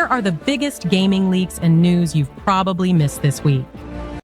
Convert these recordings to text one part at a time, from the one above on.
here are the biggest gaming leaks and news you've probably missed this week.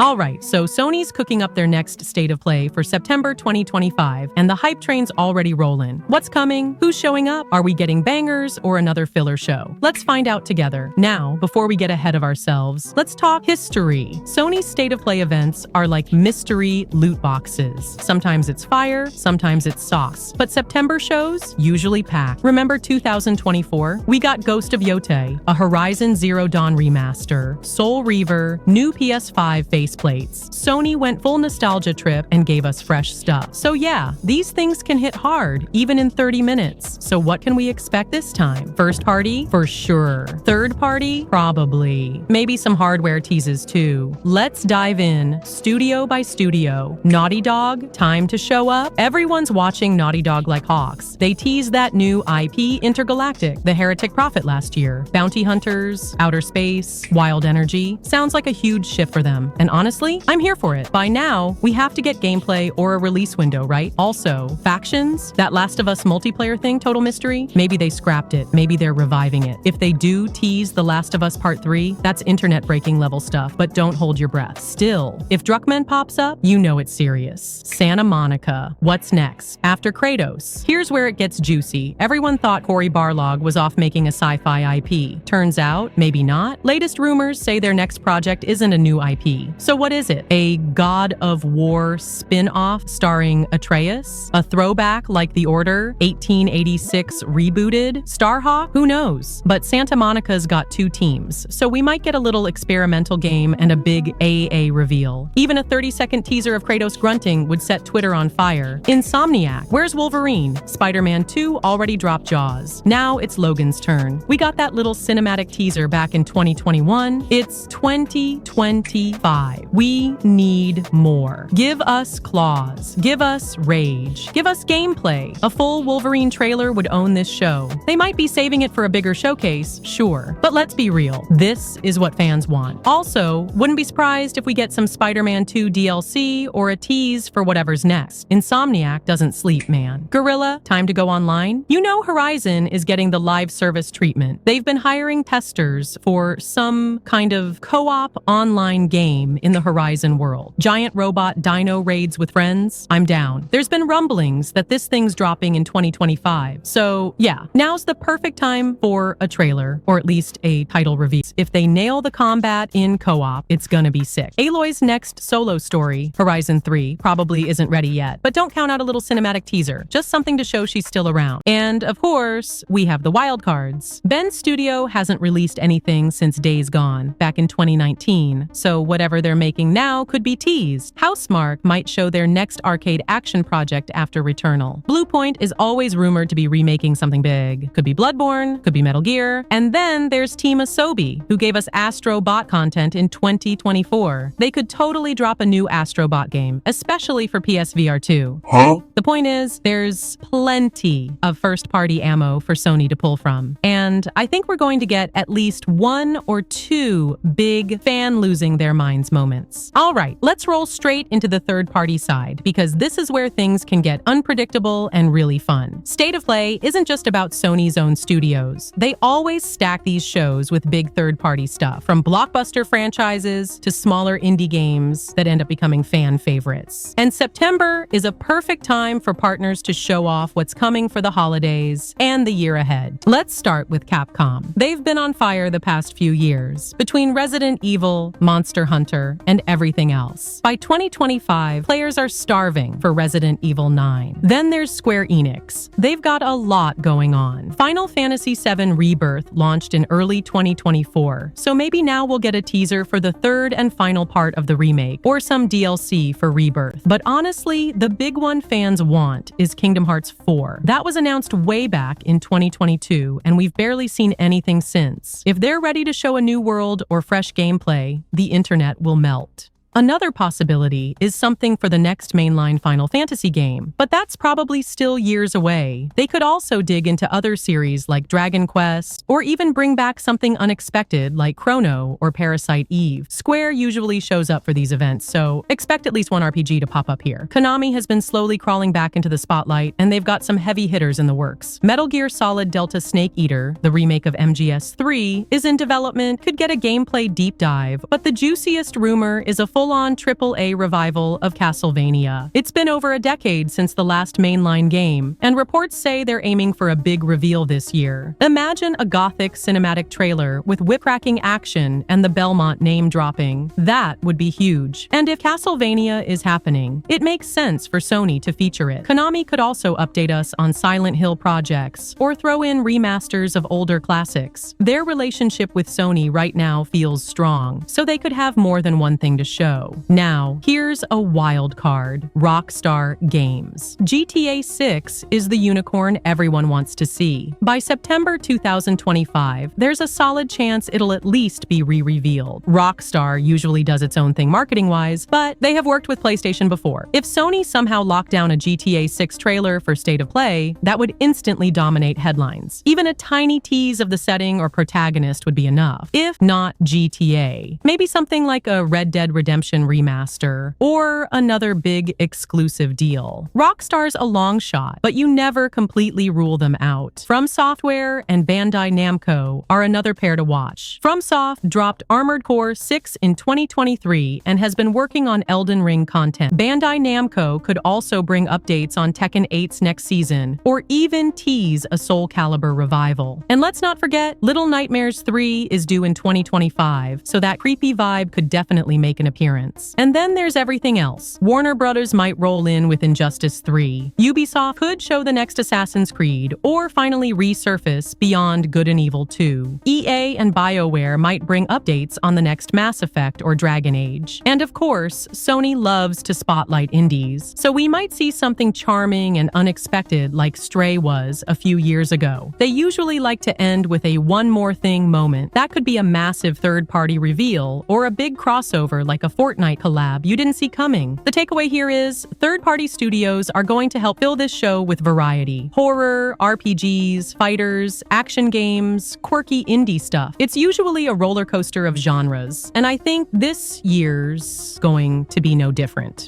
Alright, so Sony's cooking up their next State of Play for September 2025, and the hype train's already rolling. What's coming? Who's showing up? Are we getting bangers or another filler show? Let's find out together. Now, before we get ahead of ourselves, let's talk history. Sony's State of Play events are like mystery loot boxes. Sometimes it's fire, sometimes it's sauce. But September shows usually pack. Remember 2024? We got Ghost of Yotei, a Horizon Zero Dawn remaster, Soul Reaver, new PS5 faceplates. Sony went full nostalgia trip and gave us fresh stuff. So yeah, these things can hit hard, even in 30 minutes. So what can we expect this time? First party? For sure. Third party? Probably. Maybe some hardware teases too. Let's dive in, studio by studio. Naughty Dog, time to show up? Everyone's watching Naughty Dog like hawks. They teased that new IP Intergalactic, the Heretic Prophet last year. Bounty Hunters, Outer Space, Wild Energy. Sounds like a huge shift for them. And honestly, I'm here for it. By now, we have to get gameplay or a release window, right? Also, factions? That Last of Us multiplayer thing, total mystery? Maybe they scrapped it. Maybe they're reviving it. If they do tease The Last of Us Part 3, that's internet-breaking level stuff, but don't hold your breath. Still, if Druckmann pops up, you know it's serious. Santa Monica. What's next? After Kratos. Here's where it gets juicy. Everyone thought Cory Barlog was off making a sci-fi IP. Turns out, maybe not. Latest rumors say their next project isn't a new IP. So what is it? A God of War spin-off starring Atreus? A throwback like The Order? 1886 rebooted? Starhawk? Who knows? But Santa Monica's got two teams, so we might get a little experimental game and a big AA reveal. Even a 30-second teaser of Kratos grunting would set Twitter on fire. Insomniac. Where's Wolverine? Spider-Man 2 already dropped Jaws. Now it's Logan's turn. We got that little cinematic teaser back in 2021. It's 2025. We need more. Give us claws. Give us rage. Give us gameplay. A full Wolverine trailer would own this show. They might be saving it for a bigger showcase, sure. But let's be real. This is what fans want. Also, wouldn't be surprised if we get some Spider-Man 2 DLC or a tease for whatever's next. Insomniac doesn't sleep, man. Guerrilla, time to go online? You know Horizon is getting the live service treatment. They've been hiring testers for some kind of co-op online game in the Horizon world. Giant robot dino raids with friends? I'm down. There's been rumblings that this thing's dropping in 2025. So yeah, now's the perfect time for a trailer, or at least a title reveal. If they nail the combat in co-op, it's gonna be sick. Aloy's next solo story, Horizon 3, probably isn't ready yet, but don't count out a little cinematic teaser. Just something to show she's still around. And of course, we have the wild cards. Ben's studio hasn't released anything since Days Gone, back in 2019, so whatever they're making now could be teased. Housemarque might show their next arcade action project after Returnal. Bluepoint is always rumored to be remaking something big. Could be Bloodborne, could be Metal Gear. And then there's Team Asobi, who gave us Astro Bot content in 2024. They could totally drop a new Astro Bot game, especially for PSVR 2. Huh? The point is, there's plenty of first-party ammo for Sony to pull from. And I think we're going to get at least one or two big fan losing their minds moments. All right, let's roll straight into the third-party side, because this is where things can get unpredictable and really fun. State of Play isn't just about Sony's own studios. They always stack these shows with big third-party stuff, from blockbuster franchises to smaller indie games that end up becoming fan favorites. And September is a perfect time for partners to show off what's coming for the holidays and the year ahead. Let's start with Capcom. They've been on fire the past few years, between Resident Evil, Monster Hunter, and everything else. By 2025, players are starving for Resident Evil 9. Then there's Square Enix. They've got a lot going on. Final Fantasy VII Rebirth launched in early 2024, so maybe now we'll get a teaser for the third and final part of the remake, or some DLC for Rebirth. But honestly, the big one fans want is Kingdom Hearts 4. That was announced way back in 2022, and we've barely seen anything since. If they're ready to show a new world or fresh gameplay, the internet will melt. Another possibility is something for the next mainline Final Fantasy game, but that's probably still years away. They could also dig into other series like Dragon Quest, or even bring back something unexpected like Chrono or Parasite Eve. Square usually shows up for these events, so expect at least one RPG to pop up here. Konami has been slowly crawling back into the spotlight, and they've got some heavy hitters in the works. Metal Gear Solid Delta Snake Eater, the remake of MGS3, is in development, could get a gameplay deep dive, but the juiciest rumor is a full-on AAA revival of Castlevania. It's been over a decade since the last mainline game, and reports say they're aiming for a big reveal this year. Imagine a gothic cinematic trailer with whip-cracking action and the Belmont name dropping. That would be huge. And if Castlevania is happening, it makes sense for Sony to feature it. Konami could also update us on Silent Hill projects, or throw in remasters of older classics. Their relationship with Sony right now feels strong, so they could have more than one thing to show. Now, here's a wild card: Rockstar Games. GTA 6 is the unicorn everyone wants to see. By September 2025, there's a solid chance it'll at least be re-revealed. Rockstar usually does its own thing marketing-wise, but they have worked with PlayStation before. If Sony somehow locked down a GTA 6 trailer for State of Play, that would instantly dominate headlines. Even a tiny tease of the setting or protagonist would be enough. If not GTA, maybe something like a Red Dead Redemption remaster, or another big exclusive deal. Rockstar's a long shot, but you never completely rule them out. From Software and Bandai Namco are another pair to watch. FromSoft dropped Armored Core 6 in 2023 and has been working on Elden Ring content. Bandai Namco could also bring updates on Tekken 8's next season, or even tease a Soul Calibur revival. And let's not forget, Little Nightmares 3 is due in 2025, so that creepy vibe could definitely make an appearance. And then there's everything else. Warner Brothers might roll in with Injustice 3. Ubisoft could show the next Assassin's Creed, or finally resurface Beyond Good and Evil 2. EA and BioWare might bring updates on the next Mass Effect or Dragon Age. And of course, Sony loves to spotlight indies, so we might see something charming and unexpected like Stray was a few years ago. They usually like to end with a one more thing moment. That could be a massive third-party reveal, or a big crossover like a Fortnite collab you didn't see coming. The takeaway here is, third-party studios are going to help fill this show with variety. Horror, RPGs, fighters, action games, quirky indie stuff. It's usually a roller coaster of genres, and I think this year's going to be no different.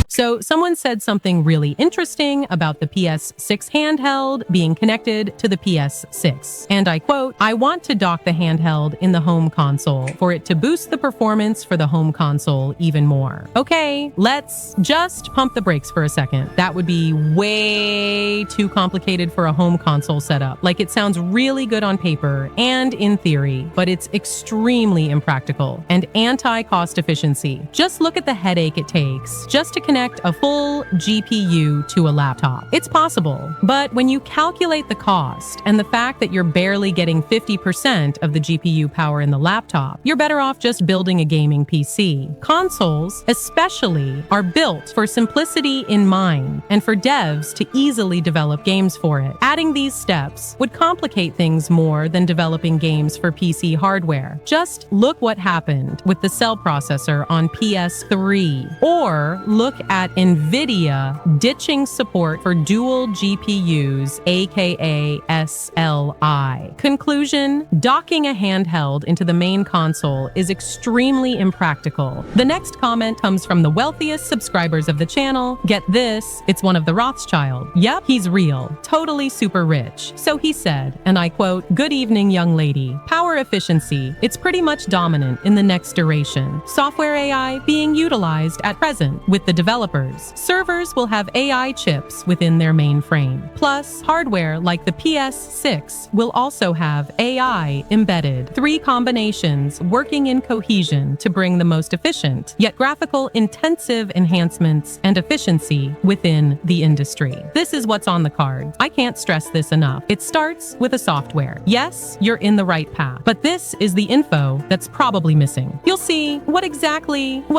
So someone said something really interesting about the PS6 handheld being connected to the PS6. And I quote, "I want to dock the handheld in the home console for it to boost the performance for the home console even more." Okay, let's just pump the brakes for a second. That would be way too complicated for a home console setup. Like, it sounds really good on paper and in theory, but it's extremely impractical and anti-cost efficiency. Just look at the headache it takes just to connect a full GPU to a laptop. It's possible, but when you calculate the cost and the fact that you're barely getting 50% of the GPU power in the laptop, you're better off just building a gaming PC. Consoles, especially, are built for simplicity in mind and for devs to easily develop games for it. Adding these steps would complicate things more than developing games for PC hardware. Just look what happened with the cell processor on PS3, or look at NVIDIA ditching support for dual GPUs, aka SLI. Conclusion: docking a handheld into the main console is extremely impractical. The next comment comes from the wealthiest subscribers of the channel. Get this, it's one of the Rothschild. Yep, he's real, totally super rich. So he said, and I quote, "Good evening, young lady. Power efficiency, it's pretty much dominant in the next duration. Software AI being utilized at present with the developers. Servers will have AI chips within their mainframe. Plus, hardware like the PS6 will also have AI embedded. 3 combinations working in cohesion to bring the most efficient, yet graphical intensive enhancements and efficiency within the industry." This is what's on the card. I can't stress this enough. It starts with a software. Yes, you're in the right path, but this is the info that's probably missing. You'll see what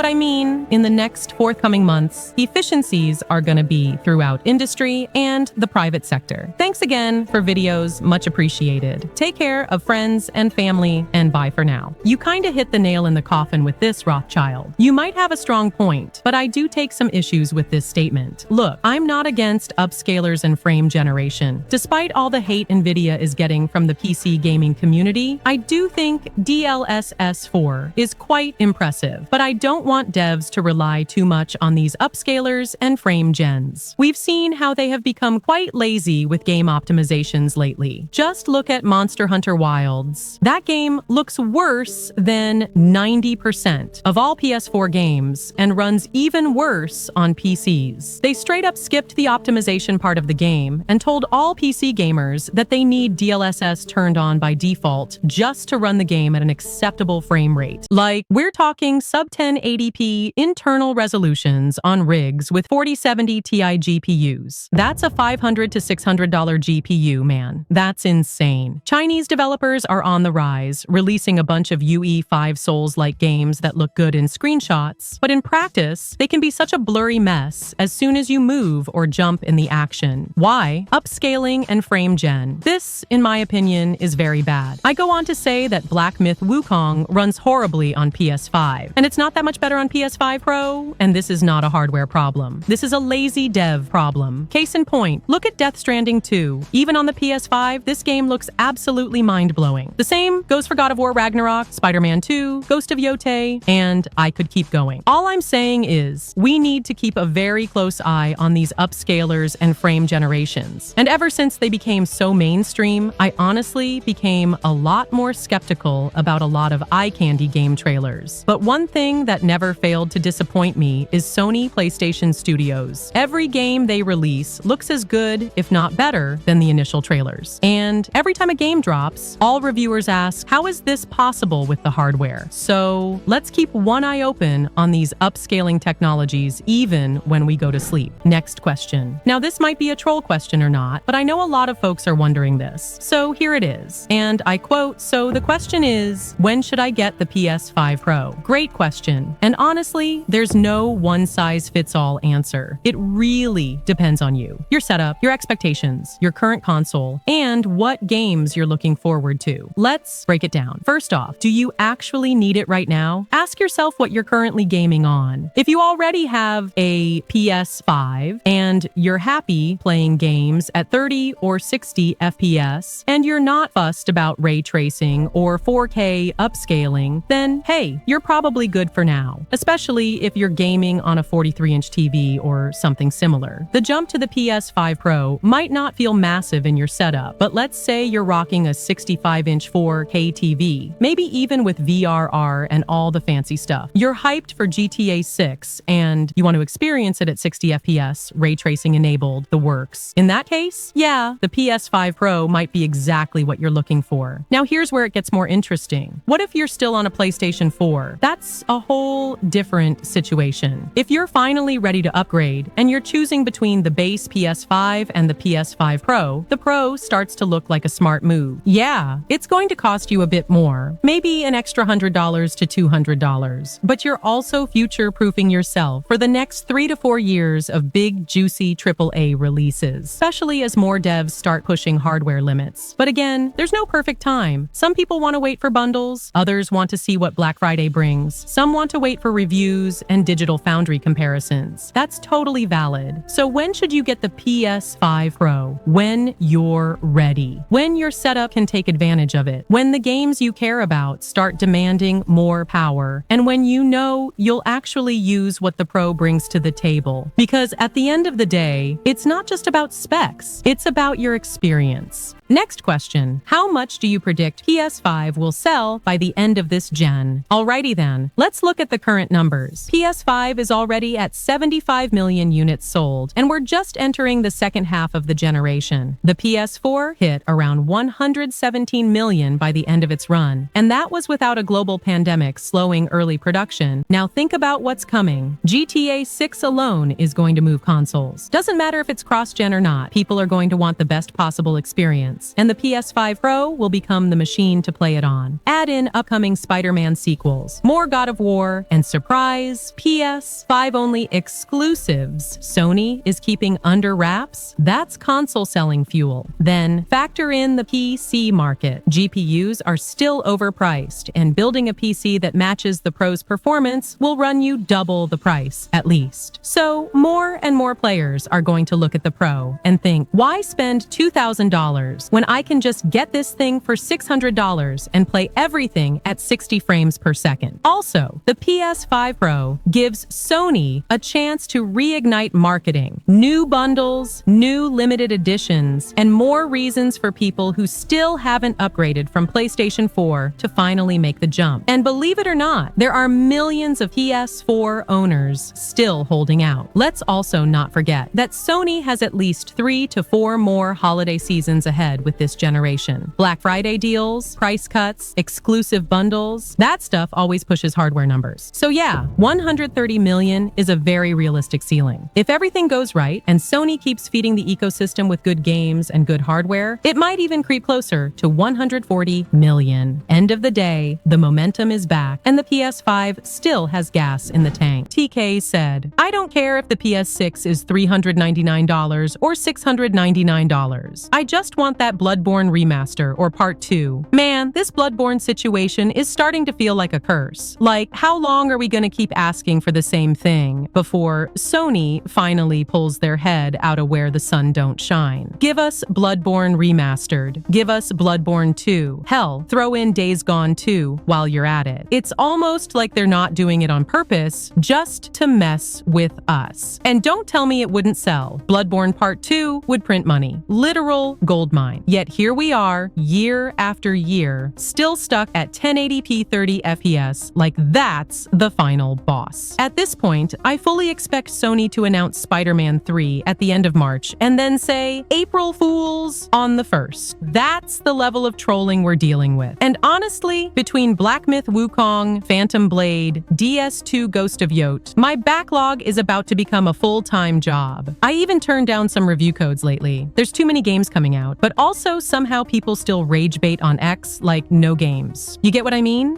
I mean in the next forthcoming months else. Efficiencies are gonna be throughout industry and the private sector. Thanks again for videos, much appreciated. Take care of friends and family, and bye for now. You kinda hit the nail in the coffin with this, Rothschild. You might have a strong point, but I do take some issues with this statement. Look, I'm not against upscalers and frame generation. Despite all the hate Nvidia is getting from the PC gaming community, I do think DLSS 4 is quite impressive, but I don't want devs to rely too much on these upscalers and frame gens. We've seen how they have become quite lazy with game optimizations lately. Just look at Monster Hunter Wilds. That game looks worse than 90% of all PS4 games and runs even worse on PCs. They straight up skipped the optimization part of the game and told all PC gamers that they need DLSS turned on by default just to run the game at an acceptable frame rate. Like, we're talking sub 1080p internal resolutions on rigs with 4070 Ti GPUs. That's a $500 to $600 GPU, man. That's insane. Chinese developers are on the rise, releasing a bunch of UE5 Souls-like games that look good in screenshots, but in practice, they can be such a blurry mess as soon as you move or jump in the action. Why? Upscaling and frame gen. This, in my opinion, is very bad. I go on to say that Black Myth Wukong runs horribly on PS5, and it's not that much better on PS5 Pro, and this is not a hardware problem. This is a lazy dev problem. Case in point, look at Death Stranding 2. Even on the PS5, this game looks absolutely mind-blowing. The same goes for God of War Ragnarok, Spider-Man 2, Ghost of Yotei, and I could keep going. All I'm saying is, we need to keep a very close eye on these upscalers and frame generations. And ever since they became so mainstream, I honestly became a lot more skeptical about a lot of eye candy game trailers. But one thing that never failed to disappoint me is Sony PlayStation Studios. Every game they release looks as good, if not better, than the initial trailers. And every time a game drops, all reviewers ask, how is this possible with the hardware? So let's keep one eye open on these upscaling technologies even when we go to sleep. Next question. Now this might be a troll question or not, but I know a lot of folks are wondering this. So here it is. And I quote, so the question is, when should I get the PS5 Pro? Great question. And honestly, there's no one-size-fits-all answer. It really depends on you, your setup, your expectations, your current console, and what games you're looking forward to. Let's break it down. First off, do you actually need it right now? Ask yourself what you're currently gaming on. If you already have a PS5 and you're happy playing games at 30 or 60 FPS and you're not fussed about ray tracing or 4K upscaling, then hey, you're probably good for now, especially if you're gaming on a 43-inch TV or something similar. The jump to the PS5 Pro might not feel massive in your setup, but let's say you're rocking a 65-inch 4K TV, maybe even with VRR and all the fancy stuff. You're hyped for GTA 6 and you want to experience it at 60 FPS, ray tracing enabled, the works. In that case, yeah, the PS5 Pro might be exactly what you're looking for. Now here's where it gets more interesting. What if you're still on a PlayStation 4? That's a whole different situation. If you're finally ready to upgrade and you're choosing between the base PS5 and the PS5 Pro, the Pro starts to look like a smart move. Yeah, it's going to cost you a bit more, maybe an extra $100 to $200, but you're also future-proofing yourself for the next 3 to 4 years of big, juicy AAA releases, especially as more devs start pushing hardware limits. But again, there's no perfect time. Some people want to wait for bundles, others want to see what Black Friday brings, some want to wait for reviews and Digital Foundry comparisons. That's totally valid. So when should you get the PS5 Pro? When you're ready. When your setup can take advantage of it. When the games you care about start demanding more power. And when you know you'll actually use what the Pro brings to the table. Because at the end of the day, it's not just about specs, it's about your experience. Next question, how much do you predict PS5 will sell by the end of this gen? Alrighty then, let's look at the current numbers. PS5 is already at 75 million units sold, and we're just entering the second half of the generation. The PS4 hit around 117 million by the end of its run, and that was without a global pandemic slowing early production. Now think about what's coming. GTA 6 alone is going to move consoles. Doesn't matter if it's cross-gen or not, people are going to want the best possible experience. And the PS5 Pro will become the machine to play it on. Add in upcoming Spider-Man sequels, more God of War, and surprise, PS5 GOG-only exclusives Sony is keeping under wraps? That's console selling fuel. Then factor in the PC market. GPUs are still overpriced, and building a PC that matches the Pro's performance will run you double the price, at least. So more and more players are going to look at the Pro and think, why spend $2,000 when I can just get this thing for $600 and play everything at 60 frames per second? Also, the PS5 Pro gives Sony a chance to reignite marketing, new bundles, new limited editions, and more reasons for people who still haven't upgraded from PlayStation 4 to finally make the jump. And believe it or not, there are millions of PS4 owners still holding out. Let's also not forget that Sony has at least 3 to 4 more holiday seasons ahead with this generation. Black Friday deals, price cuts, exclusive bundles, that stuff always pushes hardware numbers. So yeah, 130 million is a very realistic ceiling. If everything goes right and Sony keeps feeding the ecosystem with good games and good hardware, it might even creep closer to 140 million. End of the day, the momentum is back and the PS5 still has gas in the tank. TK said, I don't care if the PS6 is $399 or $699. I just want that Bloodborne remaster or part 2. Man, this Bloodborne situation is starting to feel like a curse. Like, how long are we gonna keep asking for the same thing before Sony finally pulls their head out of where the sun don't shine? Give us Bloodborne remastered. Give us Bloodborne 2. Hell, throw in Days Gone 2 while you're at it. It's almost like they're not doing it on purpose, just to mess with us. And don't tell me it wouldn't sell. Bloodborne Part 2 would print money. Literal goldmine. Yet here we are, year after year, still stuck at 1080p 30 FPS, like that's the final boss. At this point, I fully expect Sony to announce Spider-Man 3 at the end of March and then say, April Fools on the 1st. That's the level of trolling we're dealing with. And honestly, between Black Myth Wukong, Phantom Blade, DS2 Ghost of Yote, my backlog is about to become a full-time job. I even turned down some review codes lately. There's too many games coming out, but also somehow people still rage bait on X like no games. You get what I mean?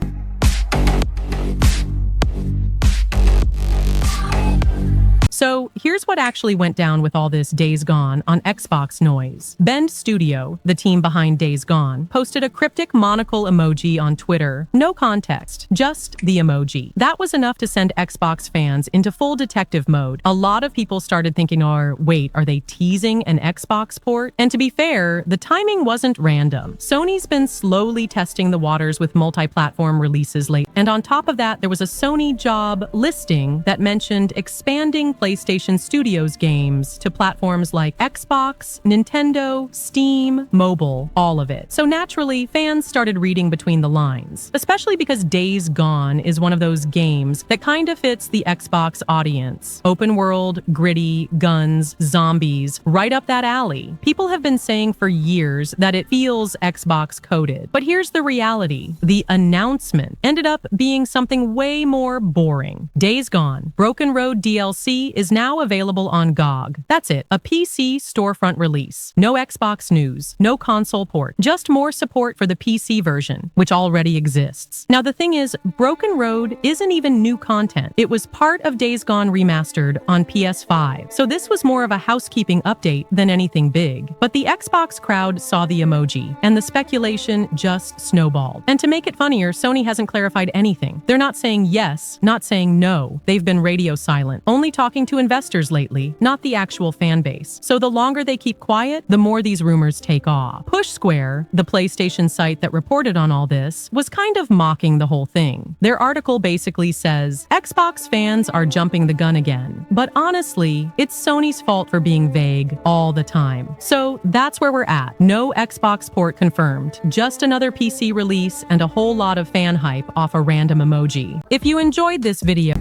So here's what actually went down with all this Days Gone on Xbox noise. Bend Studio, the team behind Days Gone, posted a cryptic monocle emoji on Twitter. No context, just the emoji. That was enough to send Xbox fans into full detective mode. A lot of people started thinking, wait, are they teasing an Xbox port? And to be fair, the timing wasn't random. Sony's been slowly testing the waters with multi-platform releases late. And on top of that, there was a Sony job listing that mentioned expanding PlayStation Studios games to platforms like Xbox, Nintendo, Steam, mobile, all of it. So naturally, fans started reading between the lines, especially because Days Gone is one of those games that kind of fits the Xbox audience. Open world, gritty, guns, zombies, right up that alley. People have been saying for years that it feels Xbox coded. But here's the reality. The announcement ended up being something way more boring. Days Gone, Broken Road DLC is now available on GOG. That's it, a PC storefront release. No Xbox news, no console port, just more support for the PC version, which already exists. Now the thing is, Broken Road isn't even new content. It was part of Days Gone Remastered on PS5, so this was more of a housekeeping update than anything big. But the Xbox crowd saw the emoji, and the speculation just snowballed. And to make it funnier, Sony hasn't clarified anything. They're not saying yes, not saying no. They've been radio silent, only talking to investors lately, not the actual fan base. So the longer they keep quiet, the more these rumors take off. Push Square, the PlayStation site that reported on all this, was kind of mocking the whole thing. Their article basically says, Xbox fans are jumping the gun again. But honestly, it's Sony's fault for being vague all the time. So that's where we're at. No Xbox port confirmed. Just another PC release and a whole lot of fan hype off a random emoji. If you enjoyed this video,